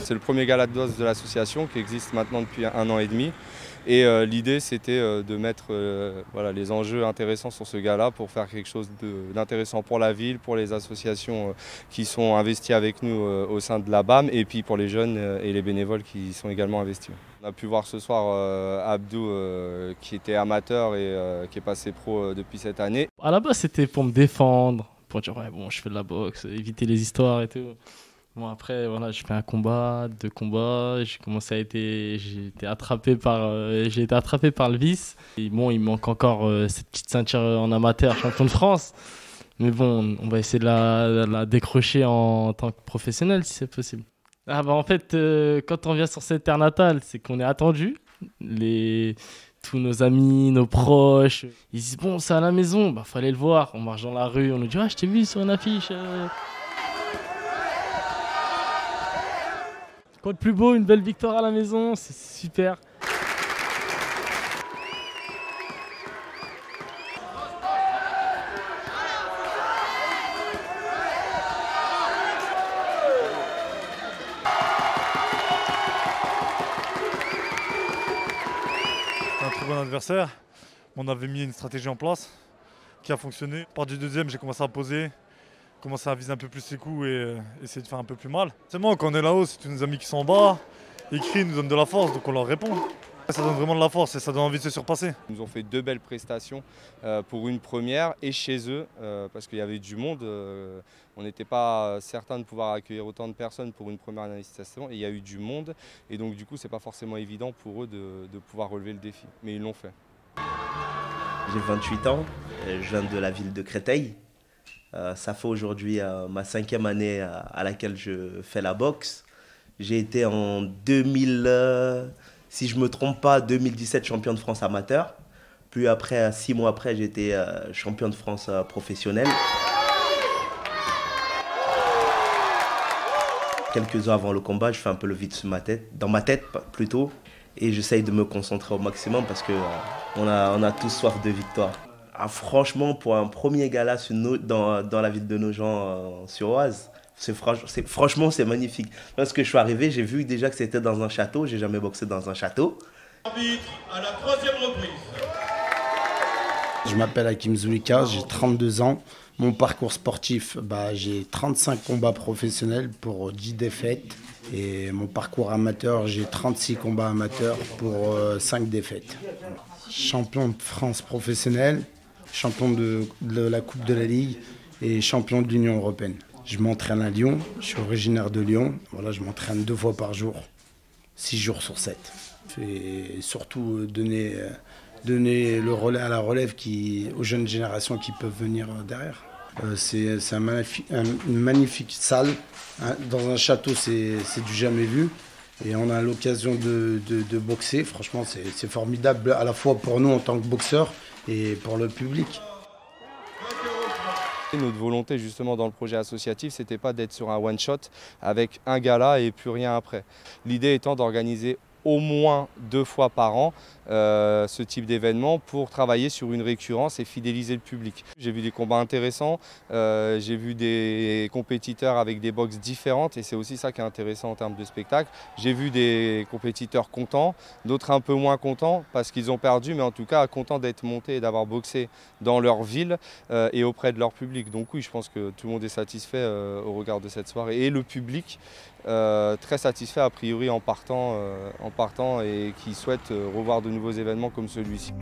C'est le premier gala de danse de l'association qui existe maintenant depuis 1 an et demi. Et l'idée, c'était de mettre voilà, les enjeux intéressants sur ce gala pour faire quelque chose d'intéressant pour la ville, pour les associations qui sont investies avec nous au sein de la BAM, et puis pour les jeunes et les bénévoles qui sont également investis. On a pu voir ce soir Abdou qui était amateur et qui est passé pro depuis cette année. À la base, c'était pour me défendre, pour dire ouais, bon, je fais de la boxe, éviter les histoires et tout. Bon, après, voilà, j'ai fait un combat, 2 combats, j'ai été attrapé par le vice. Et bon, il me manque encore cette petite ceinture en amateur, champion de France. Mais bon, on va essayer de la décrocher en tant que professionnel, si c'est possible. Ah bah en fait, quand on vient sur cette terre natale, c'est qu'on est attendu. Tous nos amis, nos proches, ils disent bon, c'est à la maison, bah fallait le voir. On marche dans la rue, on nous dit ah, je t'ai vu sur une affiche. Quoi de plus beau, une belle victoire à la maison, c'est super. Un très bon adversaire. On avait mis une stratégie en place qui a fonctionné. Par du deuxième, j'ai commencé à poser, commencer à viser un peu plus les coups et essayer de faire un peu plus mal. C'est moi, quand on est là-haut, c'est tous nos amis qui sont en bas, ils crient, nous donnent de la force, donc on leur répond. Ça donne vraiment de la force et ça donne envie de se surpasser. Ils nous ont fait 2 belles prestations pour une première et chez eux, parce qu'il y avait du monde. On n'était pas certain de pouvoir accueillir autant de personnes pour une première manifestation et il y a eu du monde. Et donc du coup, c'est pas forcément évident pour eux de pouvoir relever le défi. Mais ils l'ont fait. J'ai 28 ans, je viens de la ville de Créteil. Ça fait aujourd'hui ma 5e année à laquelle je fais la boxe. J'ai été en 2000, si je ne me trompe pas, 2017 champion de France amateur. Puis après, 6 mois après, j'ai été champion de France professionnel. Quelques heures avant le combat, je fais un peu le vide dans ma tête plutôt. Et j'essaye de me concentrer au maximum parce qu'on a tous soif de victoire. Ah, franchement, pour un premier gala dans la ville de Nogent-sur-Oise, franchement, c'est magnifique. Lorsque je suis arrivé, j'ai vu déjà que c'était dans un château. J'ai jamais boxé dans un château. Arbitre à la 3e reprise. Je m'appelle Hakim Zulika, j'ai 32 ans. Mon parcours sportif, j'ai 35 combats professionnels pour 10 défaites. Et mon parcours amateur, j'ai 36 combats amateurs pour 5 défaites. Champion de France professionnel, champion de la Coupe de la Ligue et champion de l'Union européenne. Je m'entraîne à Lyon, je suis originaire de Lyon. Voilà, je m'entraîne 2 fois par jour, 6 jours sur 7. Et surtout donner le relais à la relève aux jeunes générations qui peuvent venir derrière. C'est une magnifique salle. Dans un château, c'est du jamais vu. Et on a l'occasion de boxer. Franchement, c'est formidable à la fois pour nous en tant que boxeurs et pour le public. Notre volonté justement dans le projet associatif, c'était pas d'être sur un one-shot avec un gala et plus rien après. L'idée étant d'organiser au moins 2 fois par an ce type d'événement pour travailler sur une récurrence et fidéliser le public. J'ai vu des combats intéressants, j'ai vu des compétiteurs avec des boxes différentes et c'est aussi ça qui est intéressant en termes de spectacle. J'ai vu des compétiteurs contents, d'autres un peu moins contents parce qu'ils ont perdu, mais en tout cas contents d'être montés et d'avoir boxé dans leur ville et auprès de leur public. Donc oui, je pense que tout le monde est satisfait au regard de cette soirée et le public très satisfait a priori en partant et qui souhaite revoir de nouveaux événements comme celui-ci.